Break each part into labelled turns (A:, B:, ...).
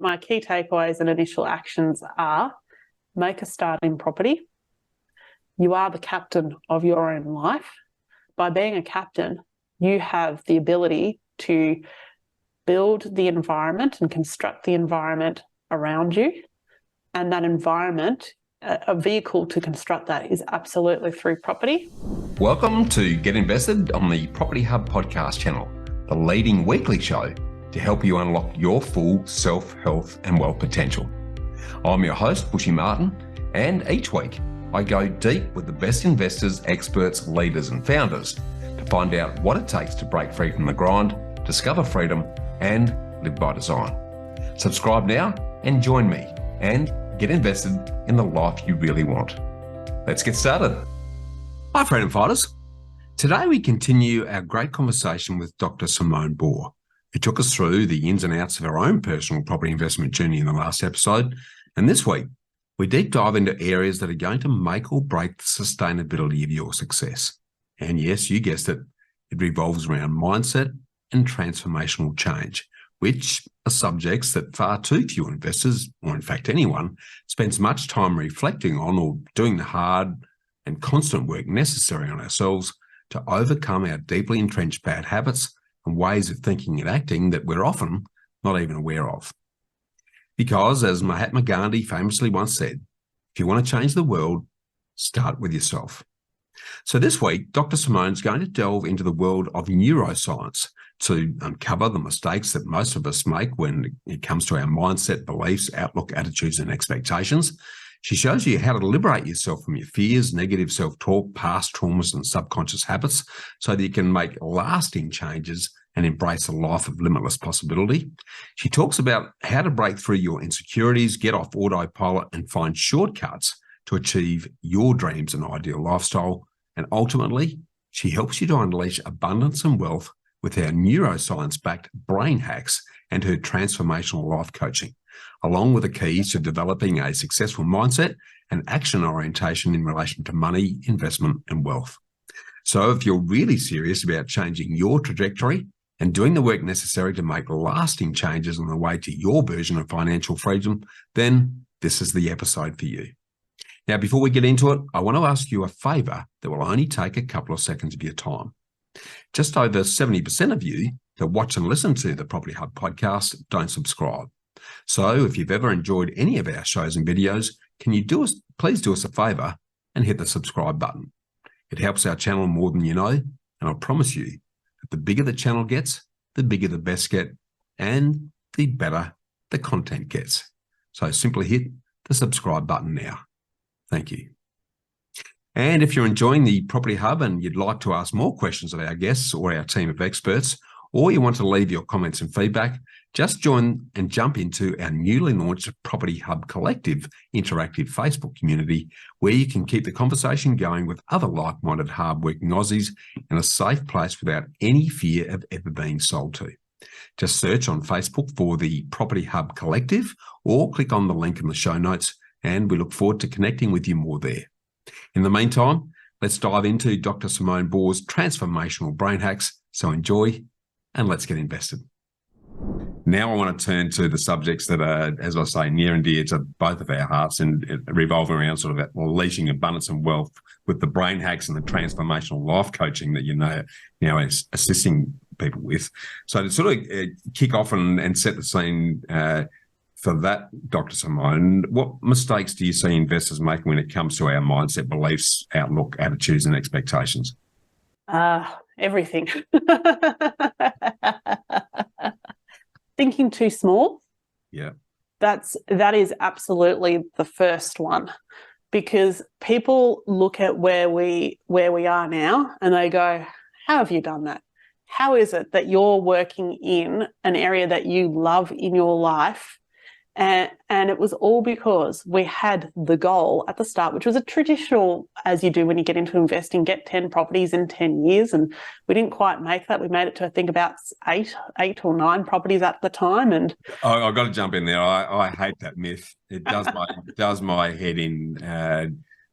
A: my key takeaways and initial actions are: make a start in property. You are the captain of your own life. By being a captain, you have the ability to build the environment and construct the environment around you. And that environment, a vehicle to construct that, is absolutely through property.
B: Welcome to Get Invested on the Property Hub podcast channel, the leading weekly show to help you unlock your full self, health and wealth potential. I'm your host, Bushy Martin, and each week I go deep with the best investors, experts, leaders and founders to find out what it takes to break free from the grind, discover freedom and live by design. Subscribe now and join me and get invested in the life you really want. Let's get started. Hi, freedom fighters. Today we continue our great conversation with Dr. Simone Boer, who took us through the ins and outs of our own personal property investment journey in the last episode. And this week, we deep dive into areas that are going to make or break the sustainability of your success. And yes, you guessed it, it revolves around mindset and transformational change, which are subjects that far too few investors, or in fact anyone, spends much time reflecting on or doing the hard and constant work necessary on ourselves to overcome our deeply entrenched bad habits and ways of thinking and acting that we're often not even aware of. Because, as Mahatma Gandhi famously once said, if you want to change the world, start with yourself. So this week, Dr. Simone's going to delve into the world of neuroscience to uncover the mistakes that most of us make when it comes to our mindset, beliefs, outlook, attitudes, and expectations. She shows you how to liberate yourself from your fears, negative self-talk, past traumas, and subconscious habits so that you can make lasting changes and embrace a life of limitless possibility. She talks about how to break through your insecurities, get off autopilot, and find shortcuts to achieve your dreams and ideal lifestyle. And ultimately, she helps you to unleash abundance and wealth with our neuroscience-backed brain hacks and her transformational life coaching, along with the keys to developing a successful mindset and action orientation in relation to money, investment, and wealth. So if you're really serious about changing your trajectory and doing the work necessary to make lasting changes on the way to your version of financial freedom, then this is the episode for you. Now, before we get into it, I want to ask you a favour that will only take a couple of seconds of your time. Just over 70% of you that watch and listen to the Property Hub podcast don't subscribe. So if you've ever enjoyed any of our shows and videos, can you please do us a favour and hit the subscribe button. It helps our channel more than you know, and I promise you that the bigger the channel gets, the bigger the best get, and the better the content gets. So simply hit the subscribe button now. Thank you. And if you're enjoying the Property Hub and you'd like to ask more questions of our guests or our team of experts, or you want to leave your comments and feedback, just join and jump into our newly launched Property Hub Collective interactive Facebook community, where you can keep the conversation going with other like-minded, hard-working Aussies in a safe place without any fear of ever being sold to. Just search on Facebook for the Property Hub Collective or click on the link in the show notes, and we look forward to connecting with you more there. In the meantime, let's dive into Dr. Simone Boer's transformational brain hacks. So enjoy and let's get invested. Now I want to turn to the subjects that are, as I say, near and dear to both of our hearts and revolving around sort of that unleashing abundance and wealth with the brain hacks and the transformational life coaching that you know is assisting people with. So to sort of kick off and set the scene for that, Dr. Simone, what mistakes do you see investors making when it comes to our mindset, beliefs, outlook, attitudes, and expectations?
A: Everything. Thinking too small.
B: Yeah.
A: That is absolutely the first one, because people look at where we are now and they go, how have you done that? How is it that you're working in an area that you love in your life? And it was all because we had the goal at the start, which was a traditional, as you do when you get into investing, get 10 properties in 10 years. And we didn't quite make that. We made it to, I think, about eight or nine properties at the time. And
B: I've got to jump in there. I hate that myth. It does my head in,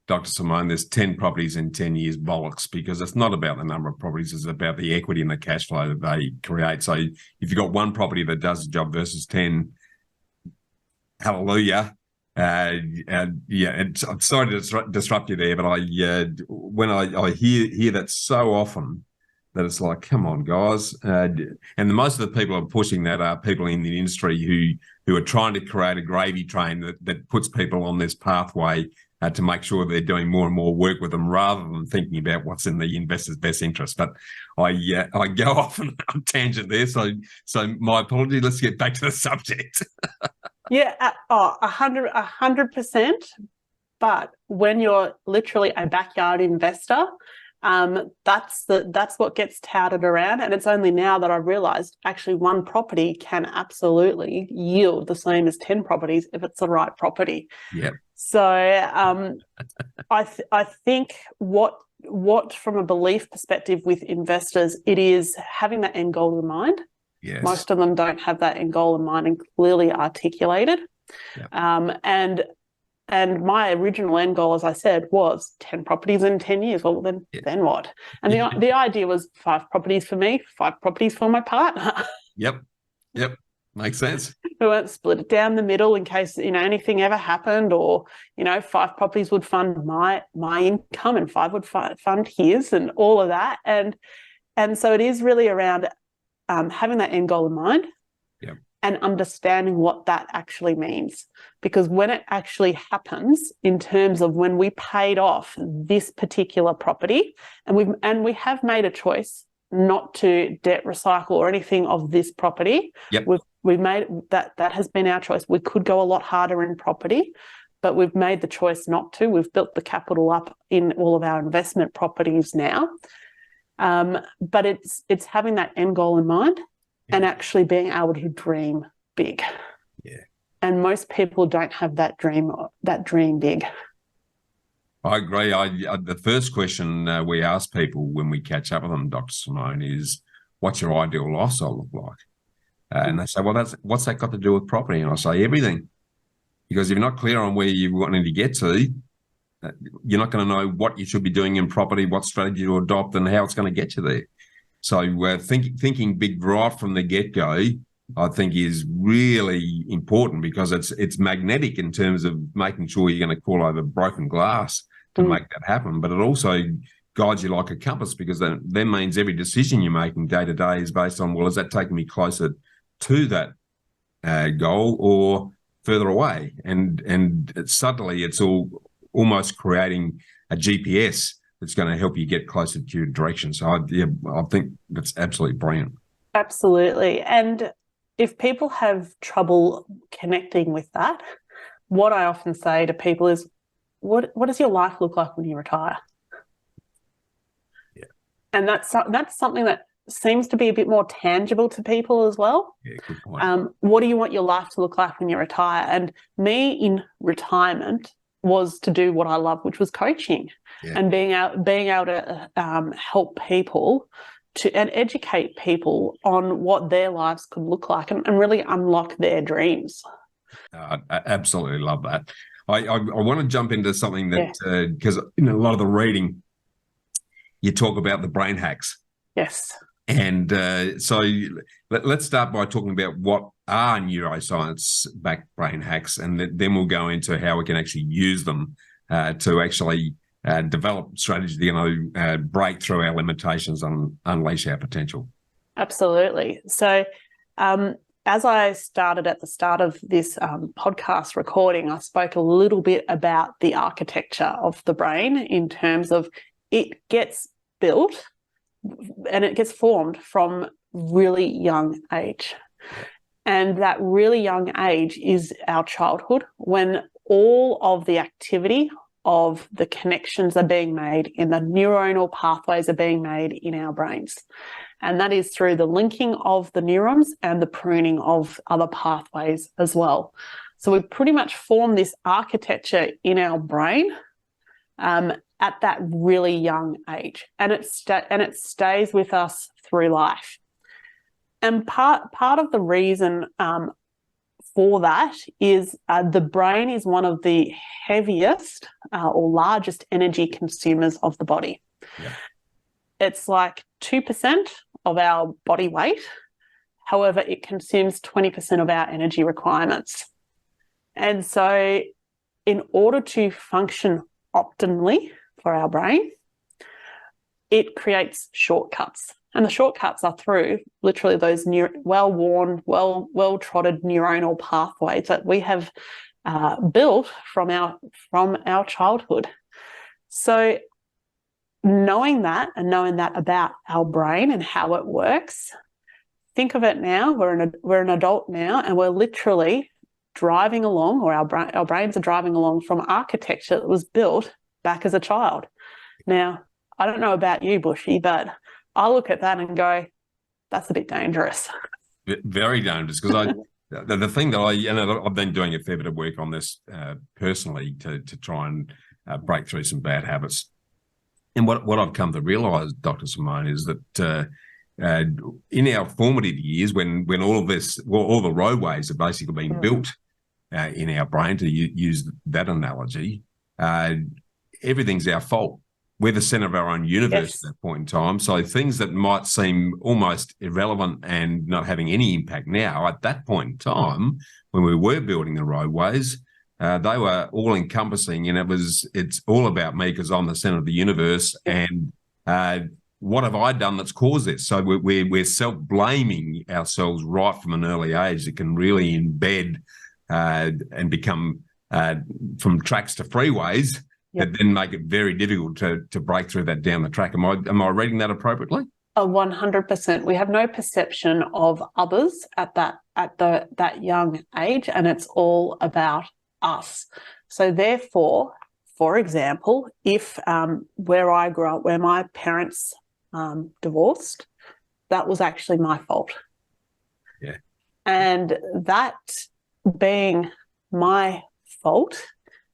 B: Dr. Simone. There's 10 properties in 10 years bollocks, because it's not about the number of properties. It's about the equity and the cash flow that they create. So if you've got one property that does the job versus 10, Hallelujah. I'm sorry to disrupt you there, but when I hear that so often, that it's like, come on, guys. And most of the people who are pushing that are people in the industry who are trying to create a gravy train that puts people on this pathway to make sure they're doing more and more work with them rather than thinking about what's in the investor's best interest. But I go off on a tangent there, so my apology. Let's get back to the subject.
A: Yeah, 100%. But when you're literally a backyard investor, that's what gets touted around. And it's only now that I've realized actually one property can absolutely yield the same as 10 properties if it's the right property.
B: Yeah.
A: So I think what from a belief perspective with investors, it is having that end goal in mind.
B: Yes.
A: Most of them don't have that end goal in mind and clearly articulated. Yeah. And my original end goal, as I said, was 10 properties in 10 years. Well, then what? And the idea was 5 properties for me, 5 properties for my partner.
B: Yep. Makes sense.
A: We won't split it down the middle in case, anything ever happened, or, 5 properties would fund my income and 5 would fund his, and all of that. And so it is really around having that end goal in mind.
B: Yep.
A: And understanding what that actually means. Because when it actually happens, in terms of when we paid off this particular property, and we have made a choice not to debt recycle or anything of this property.
B: Yep.
A: We've made that has been our choice. We could go a lot harder in property, but we've made the choice not to. We've built the capital up in all of our investment properties now. But it's having that end goal in mind. And actually being able to dream big. Yeah. And most people don't have that dream big.
B: I agree. The first question we ask people when we catch up with them, Dr. Simone, is, what's your ideal lifestyle look like? And they say, well, what's that got to do with property? And I say, everything. Because if you're not clear on where you're wanting to get to, you're not going to know what you should be doing in property, what strategy to adopt, and how it's going to get you there. So thinking big right from the get-go, I think, is really important, because it's magnetic in terms of making sure you're going to call over broken glass to make that happen. But it also guides you like a compass, because that means every decision you're making day to day is based on, well, is that taking me closer to that goal or further away? And subtly, it's almost creating a GPS that's going to help you get closer to your direction. So I think that's absolutely brilliant.
A: Absolutely. And if people have trouble connecting with that, what I often say to people is, what does your life look like when you retire? Yeah. And that's something that seems to be a bit more tangible to people as well.
B: Yeah, good point.
A: What do you want your life to look like when you retire? And me in retirement was to do what I love, which was coaching. Yeah. And being able to help people and educate people on what their lives could look like, and really unlock their dreams.
B: I absolutely love that. I want to jump into something that, because in a lot of the reading, you talk about the brain hacks.
A: Yes.
B: And so let's start by talking about what are neuroscience-backed brain hacks, and then we'll go into how we can actually use them to actually develop strategies that are going to break through our limitations and unleash our potential.
A: Absolutely. So as I started at the start of this podcast recording, I spoke a little bit about the architecture of the brain, in terms of it gets built and it gets formed from really young age. And that really young age is our childhood, when all of the activity of the connections are being made and the neuronal pathways are being made in our brains. And that is through the linking of the neurons and the pruning of other pathways as well. So we pretty much form this architecture in our brain at that really young age, and it stays with us through life. And part of the reason for that is the brain is one of the heaviest or largest energy consumers of the body. Yeah. It's like 2% of our body weight. However, it consumes 20% of our energy requirements. And so in order to function optimally for our brain, it creates shortcuts. And the shortcuts are through literally those well-worn, well-trotted neuronal pathways that we have built from our childhood. So knowing that about our brain and how it works, think of it now, we're an adult now, and we're literally driving along, or our brains are driving along from architecture that was built back as a child. Now, I don't know about you, Bushy, but I look at that and go, that's a bit dangerous.
B: Very dangerous, because the thing that I've been doing a fair bit of work on this personally to try and break through some bad habits. And what I've come to realise, Dr. Simone, is that in our formative years, when all of this, all the roadways have basically been built in our brain, to use that analogy, everything's our fault. We're the center of our own universe at that point in time. So things that might seem almost irrelevant and not having any impact now, at that point in time, when we were building the roadways, they were all encompassing, and it's all about me because I'm the center of the universe. And what have I done that's caused this? So we're self-blaming ourselves right from an early age. It can really embed and become from tracks to freeways. That then make it very difficult to break through that down the track. Am I reading that appropriately?
A: 100%. We have no perception of others at that young age, and it's all about us. So therefore, for example, if where I grew up, where my parents divorced, that was actually my fault.
B: Yeah. And
A: that being my fault,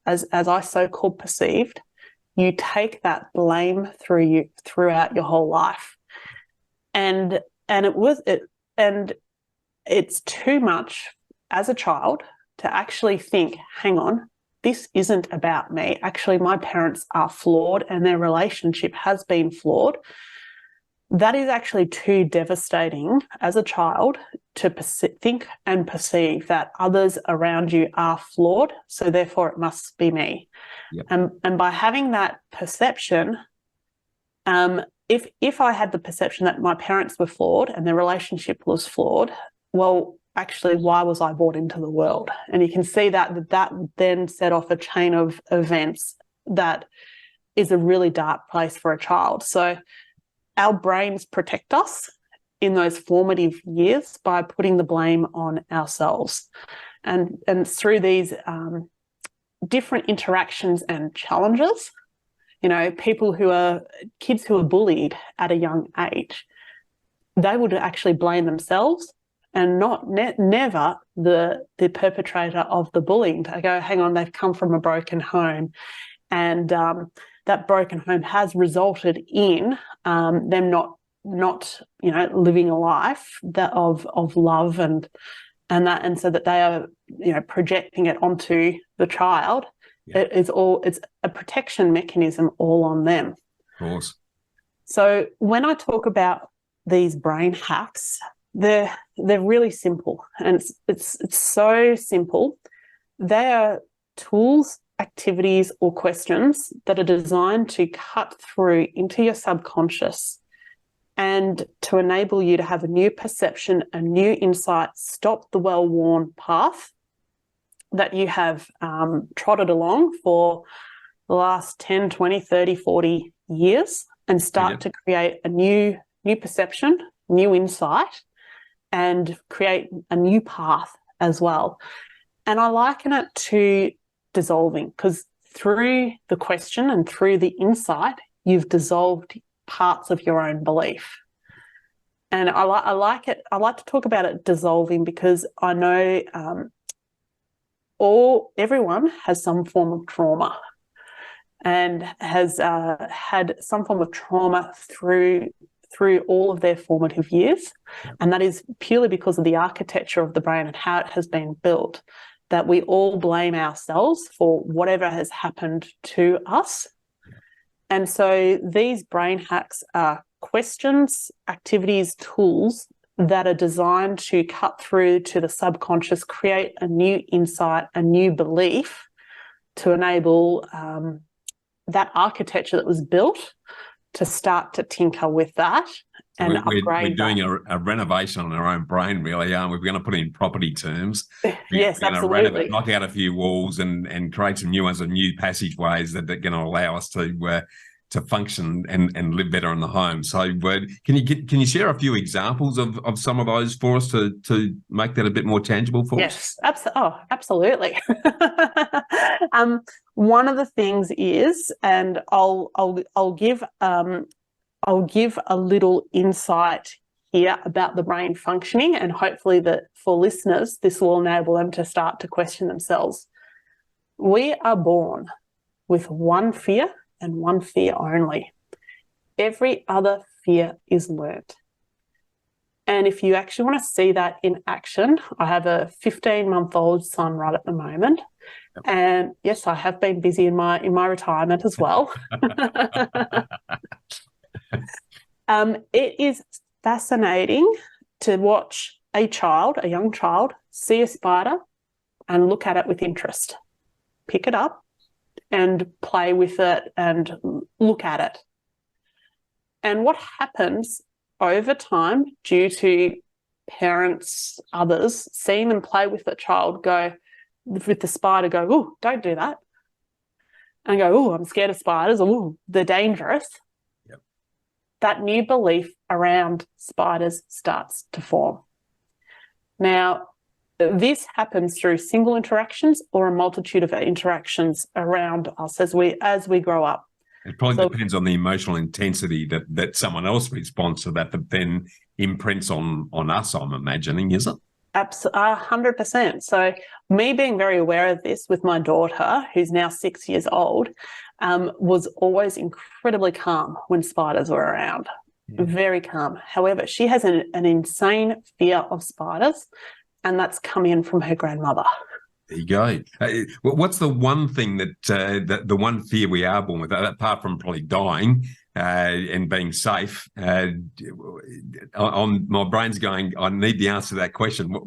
A: as I so-called perceived, you take that blame throughout your whole life. And it's too much as a child to actually think, hang on, this isn't about me. Actually, my parents are flawed and their relationship has been flawed. That is actually too devastating as a child to think and perceive that others around you are flawed, so therefore it must be me.
B: Yep.
A: And by having that perception, if I had the perception that my parents were flawed and their relationship was flawed, well, actually, why was I brought into the world? And you can see that would then set off a chain of events that is a really dark place for a child. So our brains protect us in those formative years by putting the blame on ourselves. And through these different interactions and challenges, kids who are bullied at a young age, they would actually blame themselves and never the perpetrator of the bullying. To go, hang on, they've come from a broken home, and that broken home has resulted in them not living a life of love and so that they are projecting it onto the child. Yeah. It's a protection mechanism all on them.
B: Of course.
A: So when I talk about these brain hacks, they're really simple, and it's so simple. They are tools, activities, or questions that are designed to cut through into your subconscious and to enable you to have a new perception, a new insight, stop the well-worn path that you have trotted along for the last 10, 20, 30, 40 years and start to create a new perception, new insight, and create a new path as well. And I liken it to dissolving, because through the question and through the insight, you've dissolved parts of your own belief. And I like to talk about it dissolving, because I know everyone has some form of trauma and has had some form of trauma through all of their formative years. And that is purely because of the architecture of the brain and how it has been built, that we all blame ourselves for whatever has happened to us. And so these brain hacks are questions, activities, tools that are designed to cut through to the subconscious, create a new insight, a new belief to enable that architecture that was built to start to tinker with that and upgrade.
B: We're doing a renovation on our own brain, really, aren't we? We're going to put it in property terms.
A: Yes,
B: we're going to
A: absolutely.
B: knock out a few walls and create some new ones and new passageways that are going to allow us to function and live better in the home. So can you share a few examples of some of those for us to make that a bit more tangible for us?
A: Yes, absolutely. One of the things is, and I'll give a little insight here about the brain functioning, and hopefully that for listeners, this will enable them to start to question themselves. We are born with one fear and one fear only. Every other fear is learnt. And if you actually want to see that in action, I have a 15-month-old son right at the moment. Yep. And yes, I have been busy in my retirement as well. It is fascinating to watch a young child, see a spider and look at it with interest. Pick it up and play with it and look at it. And what happens over time, due to parents, others, seeing them play with the child, with the spider, go, "Oh, don't do that." And go, "Oh, I'm scared of spiders," or "Oh, they're dangerous." Yep. That new belief around spiders starts to form. Now, this happens through single interactions or a multitude of interactions around us as we grow up.
B: It probably depends on the emotional intensity that someone else responds to that then imprints on us, I'm imagining, is it?
A: 100%. So me being very aware of this with my daughter, who's now 6 years old, was always incredibly calm when spiders were around. Yeah. Very calm. However, she has an insane fear of spiders, and that's come in from her grandmother.
B: There you go. What's the one thing that the one fear we are born with, apart from probably dying and being safe? My brain's going, I need the answer to that question. What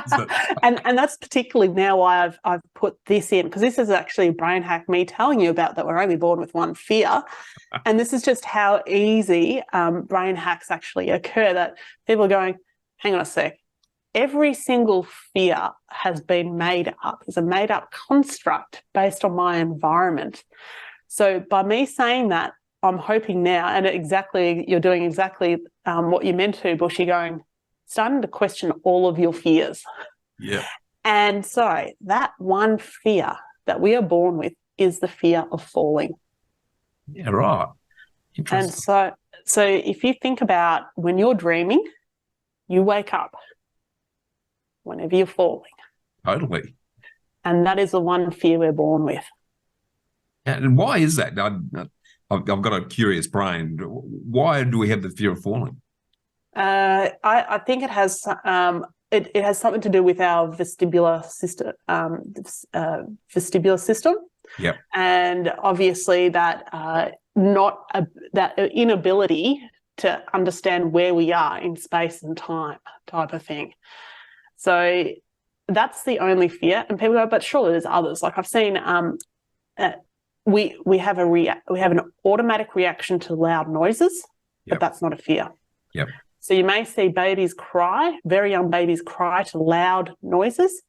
B: is it?
A: and that's particularly now why I've put this in, because this is actually a brain hack, me telling you about that we're only born with one fear. And this is just how easy brain hacks actually occur, that people are going, hang on a sec. Every single fear has been made up, is a made-up construct based on my environment. So by me saying that, I'm hoping now, and you're doing exactly what you meant to, Bushy, starting to question all of your fears.
B: Yeah.
A: And so that one fear that we are born with is the fear of falling.
B: Yeah, right. Interesting.
A: And so if you think about when you're dreaming, you wake up whenever you're falling.
B: Totally.
A: And that is the one fear we're born with.
B: And why is that? I've got a curious brain. Why do we have the fear of falling?
A: I think it has it has something to do with our vestibular system.
B: Yep.
A: And obviously that that inability to understand where we are in space and time type of thing. So that's the only fear. And people go, but surely there's others. Like I've seen we have an automatic reaction to loud noises, but that's not a fear.
B: Yep.
A: So you may see babies cry, very young babies cry to loud noises,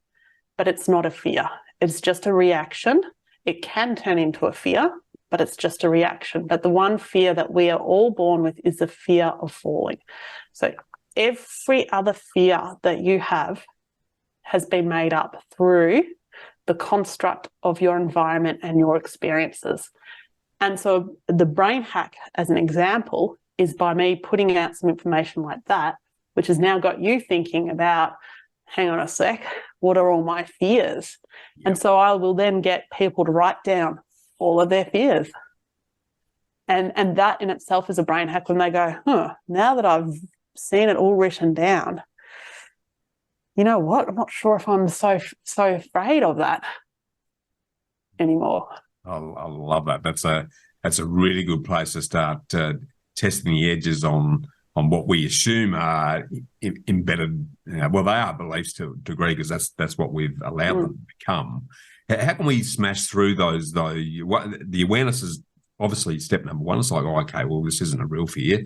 A: but it's not a fear. It's just a reaction. It can turn into a fear, but it's just a reaction. But the one fear that we are all born with is the fear of falling. So every other fear that you have has been made up through the construct of your environment and your experiences. And so the brain hack, as an example, is by me putting out some information like that, which has now got you thinking about, hang on a sec, what are all my fears? Yep. And so I will then get people to write down all of their fears. And that in itself is a brain hack, when they go, now that I've seen it all written down, you know what? I'm not sure if I'm so afraid of that anymore.
B: I love that. That's a really good place to start testing the edges on what we assume are embedded. Well, they are beliefs to a degree, because that's what we've allowed them to become. How can we smash through those, though? The awareness is obviously step number one. It's like, oh, okay, well, this isn't a real fear.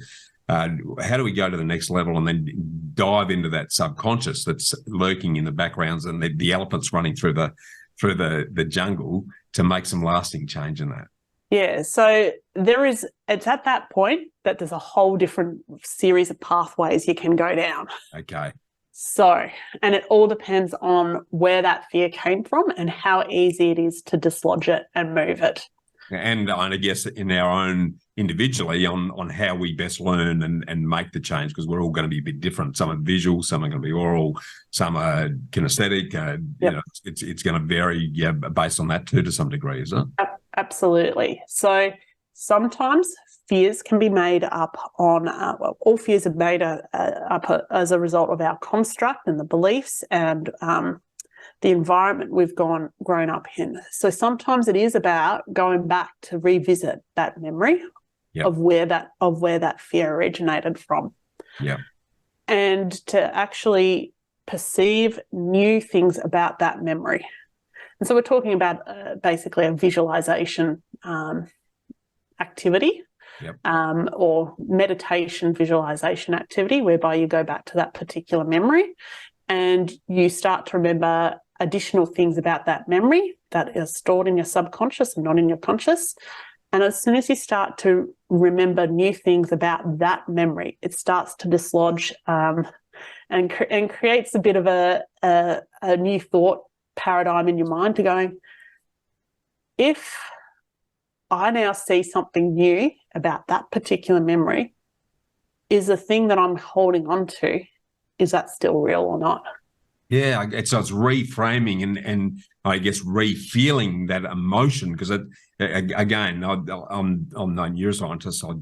B: How do we go to the next level and then dive into that subconscious that's lurking in the backgrounds and the elephants running through the jungle to make some lasting change in that?
A: Yeah, so it's at that point that there's a whole different series of pathways you can go down.
B: Okay.
A: So, and it all depends on where that fear came from and how easy it is to dislodge it and move it.
B: And I guess in our own individually on how we best learn and make the change, because we're all going to be a bit different. Some are visual, some are going to be oral, some are kinesthetic. It's going to vary based on that too to some degree, isn't it?
A: Absolutely. So sometimes fears can be made up on, all fears are made up as a result of our construct and the beliefs and the environment we've grown up in. So sometimes it is about going back to revisit that memory of where that fear originated from.
B: Yeah.
A: And to actually perceive new things about that memory. And so we're talking about basically a visualization activity or meditation visualization activity, whereby you go back to that particular memory and you start to remember additional things about that memory that is stored in your subconscious and not in your conscious. And as soon as you start to remember new things about that memory, it starts to dislodge and creates a bit of a new thought paradigm in your mind to going, if I now see something new about that particular memory, is the thing that I'm holding on to, is that still real or not?
B: Yeah, so it's reframing and I guess re-feeling that emotion, because again, I'm no neuroscientist, I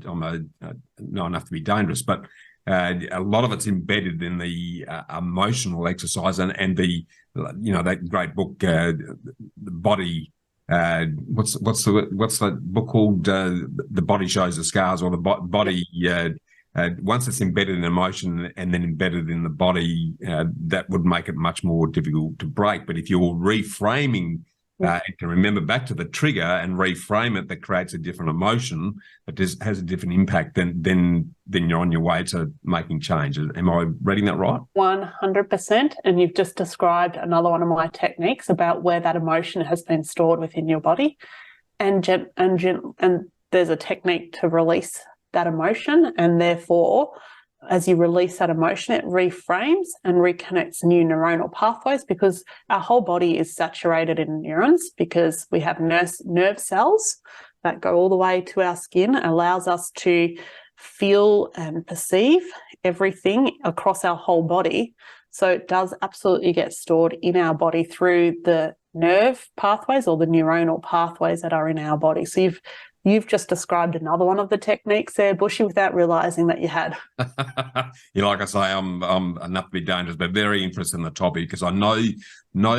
B: know enough to be dangerous, but a lot of it's embedded in the emotional exercise and the, that great book, the body. What's the book called? The Body Shows the Scars, or the body. Once it's embedded in emotion and then embedded in the body, that would make it much more difficult to break. But if you're reframing, you can remember back to the trigger and reframe it, that creates a different emotion that has a different impact, then you're on your way to making change. Am I reading that right?
A: 100%. And you've just described another one of my techniques about where that emotion has been stored within your body. And there's a technique to release that emotion, and therefore as you release that emotion, it reframes and reconnects new neuronal pathways, because our whole body is saturated in neurons, because we have nerve cells that go all the way to our skin, allows us to feel and perceive everything across our whole body. So it does absolutely get stored in our body through the nerve pathways or the neuronal pathways that are in our body. So You've just described another one of the techniques there, Bushy, without realising that you had.
B: Like I say, I'm enough to be dangerous, but very interested in the topic, because I know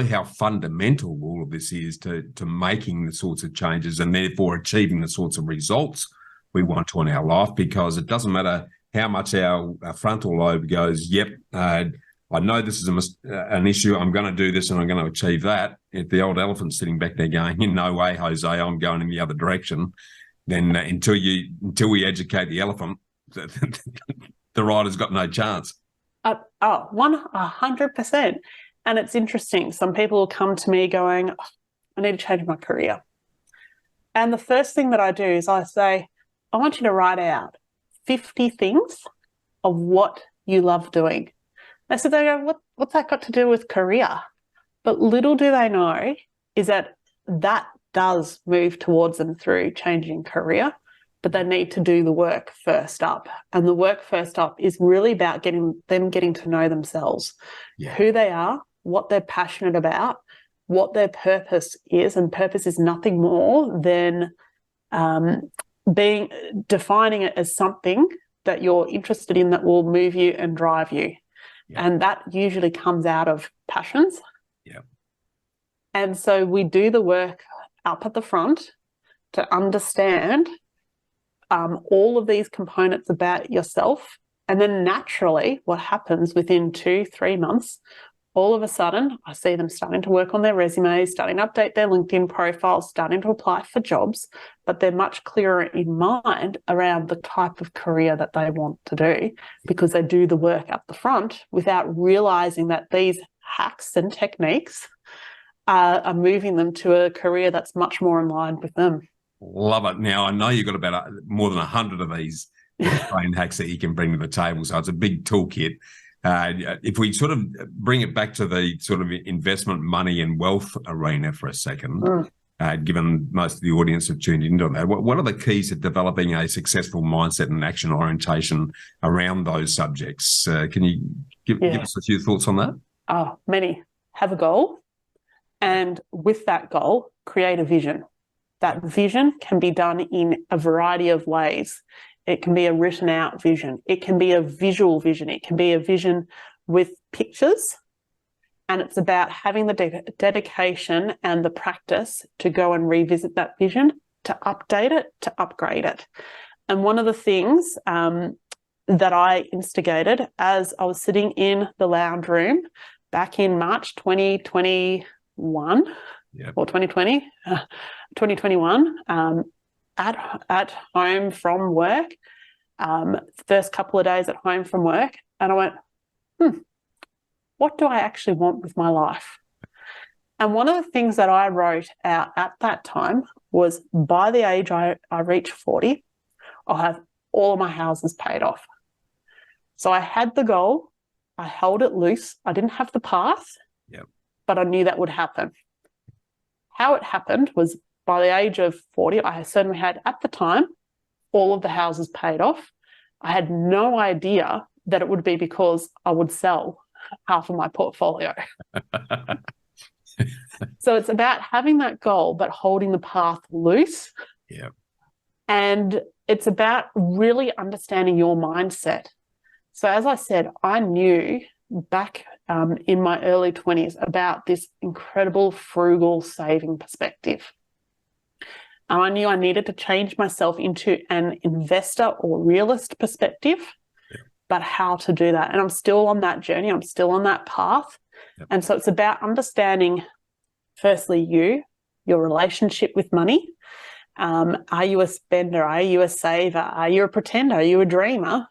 B: how fundamental all of this is to making the sorts of changes and therefore achieving the sorts of results we want to in our life, because it doesn't matter how much our frontal lobe goes, yep, I know this is an issue, I'm going to do this and I'm going to achieve that. If the old elephant's sitting back there going, in no way, Jose, I'm going in the other direction, then until we educate the elephant, the rider's got no chance.
A: 100%. And it's interesting. Some people will come to me going, I need to change my career. And the first thing that I do is I say, I want you to write out 50 things of what you love doing. And so they go, what's that got to do with career? But little do they know is that does move towards them through changing career, but they need to do the work first up. And the work first up is really about getting to know themselves, who they are, what they're passionate about, what their purpose is. And purpose is nothing more than defining it as something that you're interested in that will move you and drive you. Yeah. And that usually comes out of passions.
B: Yeah.
A: And so we do the work up at the front to understand all of these components about yourself And then naturally, what happens within 2-3 months, all of a sudden, I see them starting to work on their resumes, starting to update their LinkedIn profiles, starting to apply for jobs, but they're much clearer in mind around the type of career that they want to do, because they do the work up the front without realizing that these hacks and techniques are moving them to a career that's much more in line with them.
B: Love it. Now, I know you've got about more than 100 of these brain hacks that you can bring to the table, so it's a big toolkit. If we sort of bring it back to the sort of investment, money and wealth arena for a second, given most of the audience have tuned into that, what are the keys to developing a successful mindset and action orientation around those subjects? Can you give us a few thoughts on that?
A: Oh, many. Have a goal, and with that goal, create a vision. That vision can be done in a variety of ways. It can be a written out vision. It can be a visual vision. It can be a vision with pictures. And it's about having the dedication and the practice to go and revisit that vision, to update it, to upgrade it. And one of the things that I instigated as I was sitting in the lounge room back in March 2021, or 2021, at home from work, first couple of days at home from work, and I went, what do I actually want with my life? And one of the things that I wrote out at that time was, by the age I reach 40, I'll have all of my houses paid off. So I had the goal, I held it loose, I didn't have the path, but I knew that would happen. How it happened was, by the age of 40, I certainly had, at the time, all of the houses paid off. I had no idea that it would be because I would sell half of my portfolio. So it's about having that goal, but holding the path loose. And it's about really understanding your mindset. So as I said, I knew back in my early 20s about this incredible frugal saving perspective. And I knew I needed to change myself into an investor or realist perspective, but how to do that. And I'm still on that journey. I'm still on that path. And so it's about understanding, firstly, your relationship with money. Are you a spender? Are you a saver? Are you a pretender? Are you a dreamer?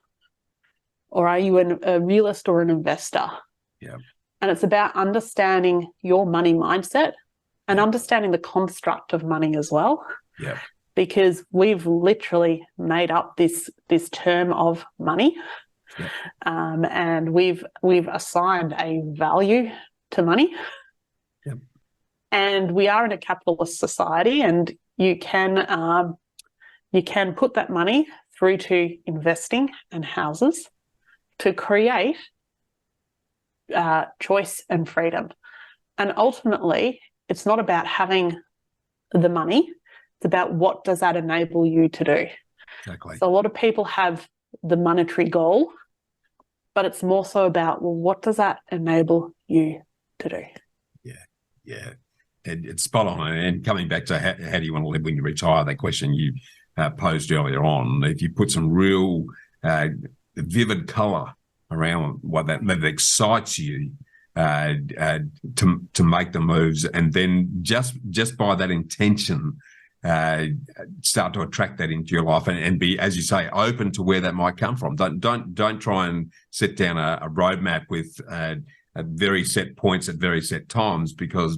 A: Or are you a realist or an investor? And it's about understanding your money mindset and understanding the construct of money as well. Because we've literally made up this term of money, and we've assigned a value to money. And we are in a capitalist society, and you can put that money through to investing and houses to create choice and freedom. And ultimately, it's not about having the money. It's about, what does that enable you to do? So a lot of people have the monetary goal, but it's more so about, well, what does that enable you to do?
B: It's spot on. And coming back to how do you want to live when you retire, that question you posed earlier on, if you put some real vivid colour around what that excites you to make the moves, and then just by that intention, start to attract that into your life, and be, as you say, open to where that might come from. Don't try and set down a roadmap with very set points at very set times, because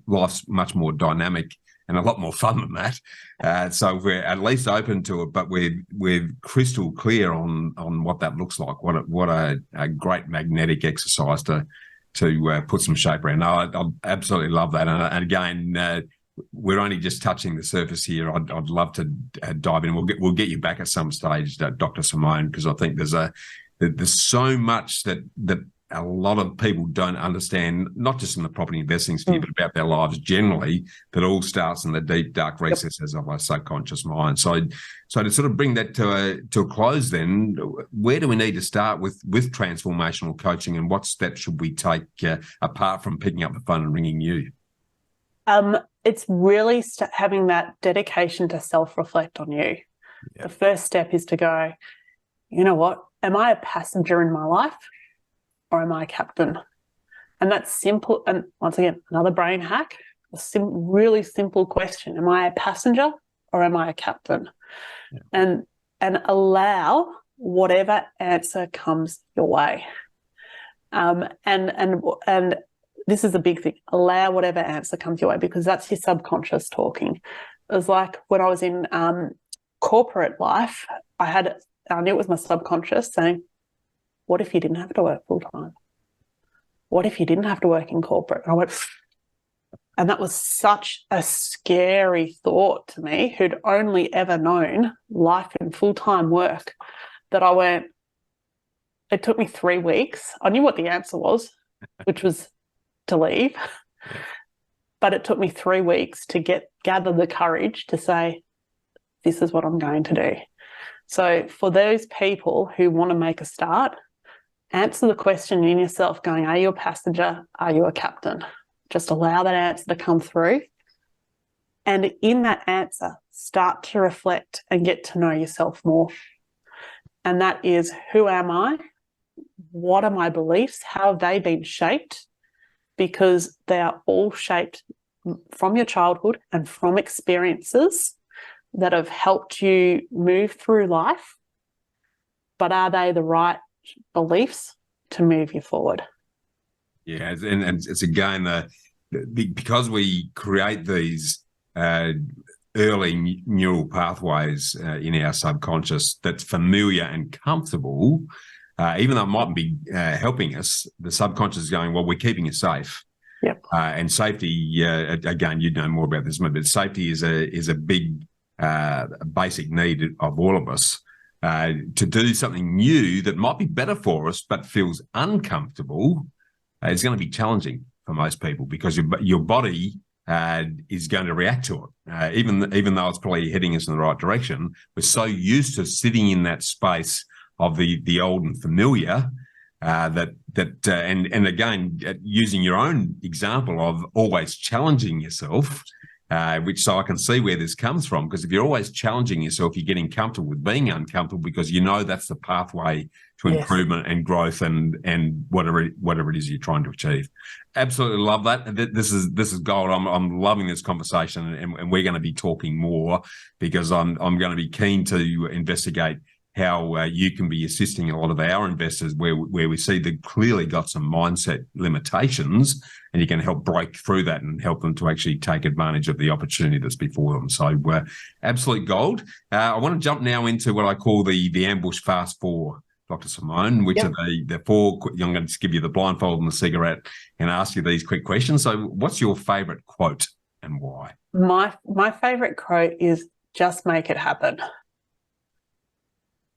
B: life's much more dynamic and a lot more fun than that. So we're at least open to it, but we're crystal clear on what that looks like. What a great magnetic exercise to put some shape around. No, I absolutely love that. And again, we're only just touching the surface here. I'd love to dive in. We'll get you back at some stage, Dr. Simone, because I think there's so much that a lot of people don't understand, not just in the property investing sphere, but about their lives generally, that all starts in the deep, dark recesses of our subconscious mind. So to sort of bring that to a close then, where do we need to start with transformational coaching, and what steps should we take apart from picking up the phone and ringing you?
A: It's really having that dedication to self-reflect on you. The first step is to go, you know what? am I a passenger in my life or am I a captain? And that's simple. And once again, another brain hack, really simple question. Am I a passenger or am I a captain? Yeah. And allow whatever answer comes your way. And this is a big thing. Allow whatever answer comes your way, because that's your subconscious talking. It was like when I was in corporate life, I knew it was my subconscious saying, what if you didn't have to work full time? What if you didn't have to work in corporate? And I went, and that was such a scary thought to me, who'd only ever known life in full-time work, that I went, it took me 3 weeks. I knew what the answer was, which was to leave. Yeah. But it took me 3 weeks to gather the courage to say, this is what I'm going to do. So for those people who want to make a start, answer the question in yourself going, are you a passenger? Are you a captain? Just allow that answer to come through. And in that answer, start to reflect and get to know yourself more. And that is, who am I? What are my beliefs? How have they been shaped? Because they are all shaped from your childhood and from experiences that have helped you move through life. But are they the right beliefs to move you forward?
B: Yeah, and it's again, because we create these early neural pathways in our subconscious that's familiar and comfortable, even though it mightn't be helping us, the subconscious is going, well, we're keeping you safe.
A: Yep.
B: And safety, again, you'd know more about this, but safety is a big basic need of all of us. To do something new that might be better for us but feels uncomfortable, it's going to be challenging for most people, because your body is going to react to it. Even though it's probably heading us in the right direction, we're so used to sitting in that space of the old and familiar and again, using your own example of always challenging yourself, which so I can see where this comes from, because if you're always challenging yourself, you're getting comfortable with being uncomfortable, because you know that's the pathway to improvement and growth and whatever it is you're trying to achieve. Absolutely love that. This is gold. I'm loving this conversation, and we're going to be talking more, because I'm going to be keen to investigate how you can be assisting a lot of our investors where we see they've clearly got some mindset limitations, and you can help break through that and help them to actually take advantage of the opportunity that's before them. So absolute gold. I want to jump now into what I call the ambush fast four, Dr. Simone, which are the four. I'm going to just give you the blindfold and the cigarette and ask you these quick questions. So what's your favourite quote and why?
A: My favourite quote is, just make it happen.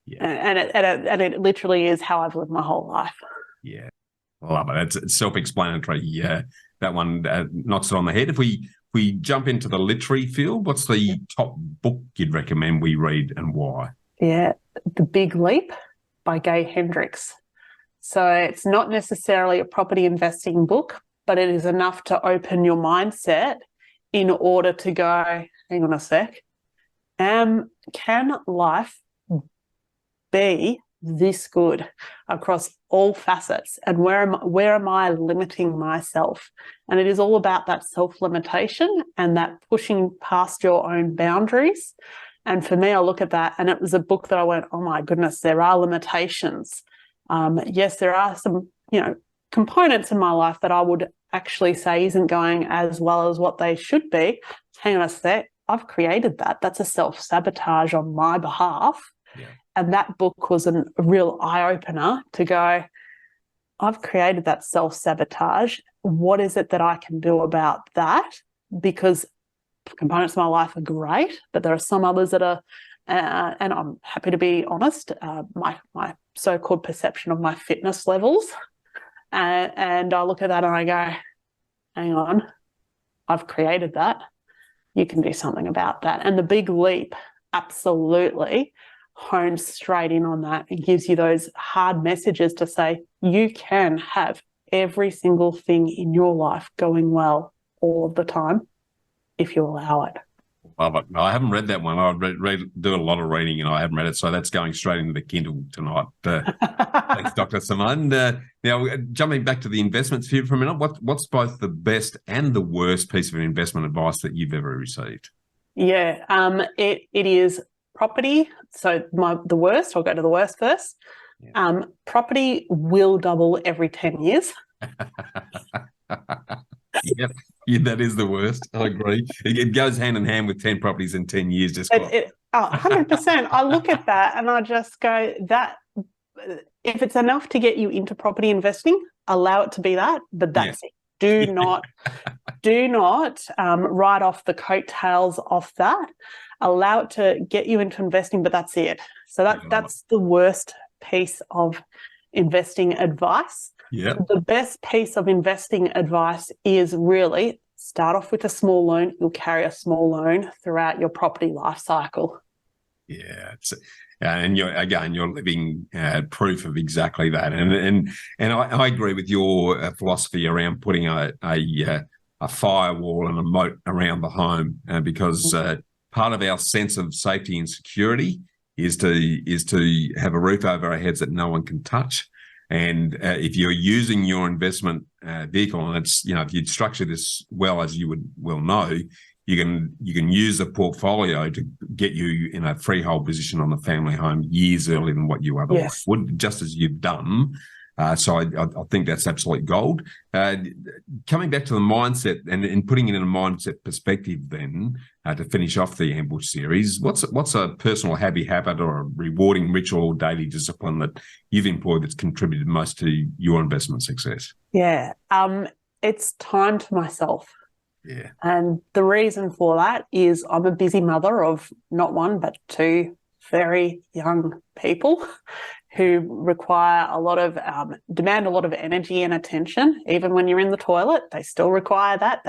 A: Yeah. And it literally is how I've lived my whole life.
B: Yeah, I love it. It's self-explanatory. Yeah, that one knocks it on the head. If we jump into the literary field, what's the top book you'd recommend we read and why?
A: Yeah, The Big Leap by Gay Hendricks. So it's not necessarily a property investing book, but it is enough to open your mindset in order to go, hang on a sec, can life be this good across all facets, and where am I limiting myself? And it is all about that self-limitation and that pushing past your own boundaries. And for me, I look at that, and it was a book that I went, oh my goodness, there are limitations. Yes, there are some, components in my life that I would actually say isn't going as well as what they should be. Hang on a sec, I've created that. That's a self-sabotage on my behalf. Yeah. And that book was a real eye-opener to go, I've created that self-sabotage. What is it that I can do about that? Because components of my life are great, but there are some others that are, and I'm happy to be honest, my so-called perception of my fitness levels. And I look at that and I go, hang on, I've created that. You can do something about that. And The Big Leap absolutely hones straight in on that and gives you those hard messages to say you can have every single thing in your life going well all of the time if you allow it.
B: Love it. No, I haven't read that one. I do a lot of reading, and I haven't read it, so that's going straight into the Kindle tonight. Thanks, Dr. Simone. Now, jumping back to the investment sphere for a minute, what's both the best and the worst piece of investment advice that you've ever received?
A: Yeah, it is property. So the worst, I'll go to the worst first. Yeah. Property will double every 10 years.
B: Yep. Yeah, that is the worst. I agree. It goes hand in hand with 10 properties in 10 years.
A: 100%. I look at that and I just go, that if it's enough to get you into property investing, allow it to be that, but that's it. Do not ride off the coattails of that. Allow it to get you into investing, but that's it. So that's the worst piece of investing advice.
B: Yeah.
A: The best piece of investing advice is really start off with a small loan. You'll carry a small loan throughout your property life cycle.
B: Yeah, and you're living proof of exactly that. And I agree with your philosophy around putting a firewall and a moat around the home, because part of our sense of safety and security is to have a roof over our heads that no one can touch. And if you're using your investment vehicle, and it's, if you'd structure this well, as you would well know, you can use the portfolio to get you in a freehold position on the family home years earlier than what you otherwise would, just as you've done. So I think that's absolute gold. Coming back to the mindset and putting it in a mindset perspective then, to finish off the Ambush series, what's a personal habit or a rewarding ritual or daily discipline that you've employed that's contributed most to your investment success?
A: Yeah, it's time to myself.
B: Yeah.
A: And the reason for that is I'm a busy mother of not one, but two very young people who require demand a lot of energy and attention. Even when you're in the toilet, they still require that.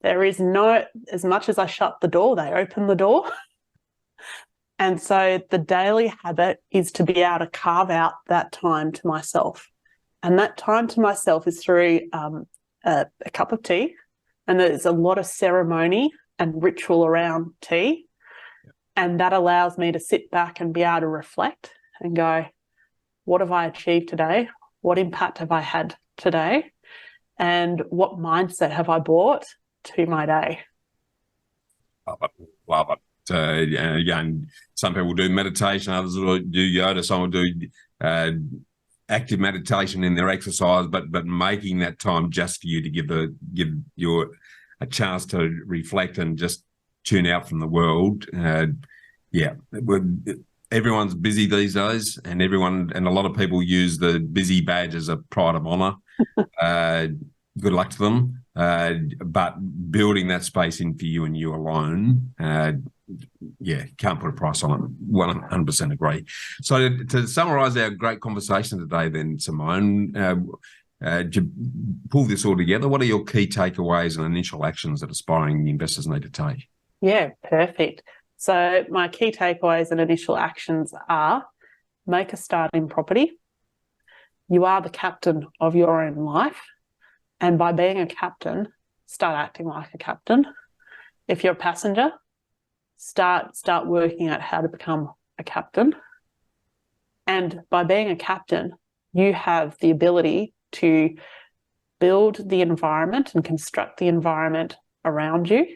A: There is no, as much as I shut the door, they open the door. And so the daily habit is to be able to carve out that time to myself. And that time to myself is through a cup of tea. And there's a lot of ceremony and ritual around tea. And that allows me to sit back and be able to reflect and go, what have I achieved today? What impact have I had today? And what mindset have I brought to my day?
B: Love it. Again, some people do meditation, others will do yoga, some will do active meditation in their exercise, but making that time just for you to give you a chance to reflect and just tune out from the world. Everyone's busy these days, and a lot of people use the busy badge as a pride of honor. Good luck to them. But building that space in for you and you alone, can't put a price on it. 100% agree. So to summarize our great conversation today then, Simone, to pull this all together, what are your key takeaways and initial actions that aspiring investors need to take?
A: Yeah, perfect. So my key takeaways and initial actions are: make a start in property. You are the captain of your own life. And by being a captain, start acting like a captain. If you're a passenger, start working out how to become a captain. And by being a captain, you have the ability to build the environment and construct the environment around you.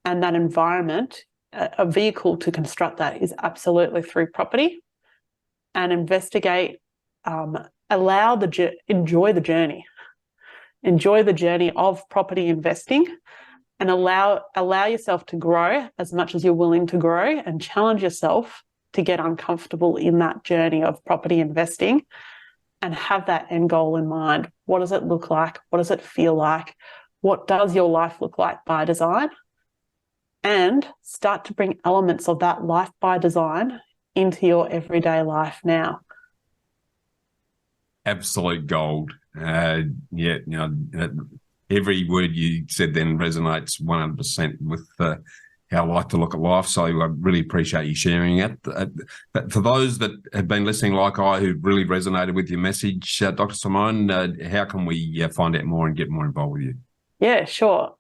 A: And that environment, a vehicle to construct that is absolutely through property. And investigate, enjoy the journey. Enjoy the journey of property investing, and allow yourself to grow as much as you're willing to grow, and challenge yourself to get uncomfortable in that journey of property investing, and have that end goal in mind. What does it look like? What does it feel like? What does your life look like by design? And start to bring elements of that life by design into your everyday life now.
B: Absolute gold. Every word you said then resonates 100% with how I like to look at life. So I really appreciate you sharing it. But for those that have been listening like I, who really resonated with your message, Dr. Simone, how can we find out more and get more involved with you?
A: Yeah, sure.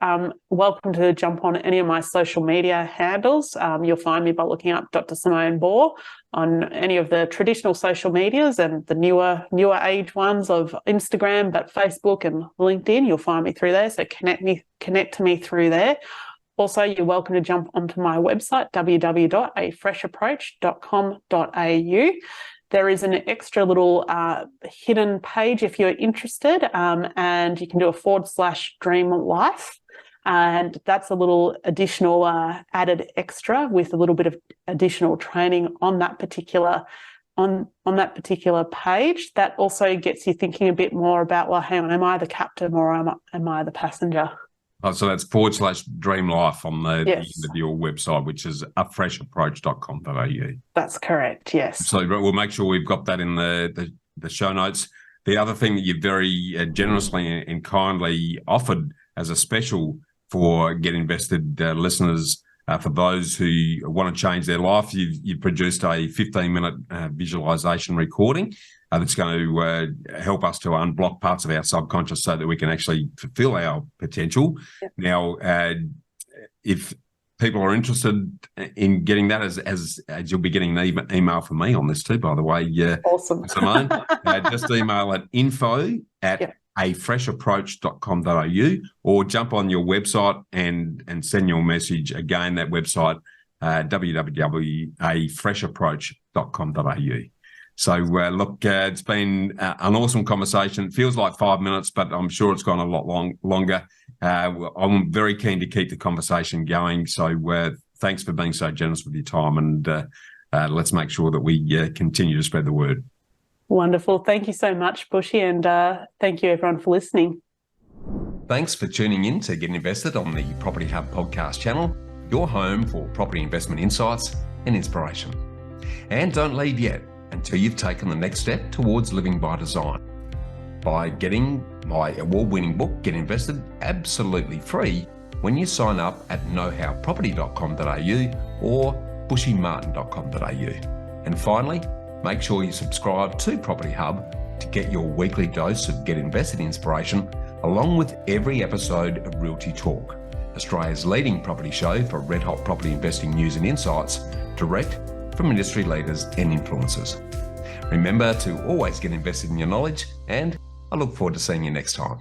A: Welcome to jump on any of my social media handles. You'll find me by looking up Dr. Simone Boer on any of the traditional social medias and the newer age ones of Instagram, but Facebook and LinkedIn. You'll find me through there. So connect to me through there. Also, you're welcome to jump onto my website, www.afreshapproach.com.au. There is an extra little hidden page if you're interested, and you can do a /dream life. And that's a little additional added extra with a little bit of additional training on that particular page. That also gets you thinking a bit more about, well, hang on, am I the captain or am I the passenger?
B: Oh, so that's /dream life on the end of your website, which is afreshapproach.com.au.
A: That's correct, yes.
B: So we'll make sure we've got that in the show notes. The other thing that you've very generously and kindly offered as a special for Get Invested listeners, for those who want to change their life, you've produced a 15-minute visualization recording that's going to help us to unblock parts of our subconscious so that we can actually fulfill our potential. Yep. Now, if people are interested in getting that, as you'll be getting an email from me on this too, by the way.
A: Awesome.
B: Simone, just email at info@afreshapproach.com.au or jump on your website and send your message. Again, that website, www.afreshapproach.com.au. So, look, it's been an awesome conversation. It feels like 5 minutes, but I'm sure it's gone a lot longer. I'm very keen to keep the conversation going. So thanks for being so generous with your time, and let's make sure that we continue to spread the word.
A: Wonderful. Thank you so much, Bushy, and thank you everyone for listening.
B: Thanks for tuning in to Get Invested on the Property Hub podcast channel, your home for property investment insights and inspiration. And don't leave yet until you've taken the next step towards living by design by getting my award-winning book, Get Invested, absolutely free when you sign up at knowhowproperty.com.au or bushymartin.com.au. And finally, make sure you subscribe to Property Hub to get your weekly dose of Get Invested inspiration, along with every episode of Realty Talk, Australia's leading property show for red-hot property investing news and insights, direct from industry leaders and influencers. Remember to always get invested in your knowledge, and I look forward to seeing you next time.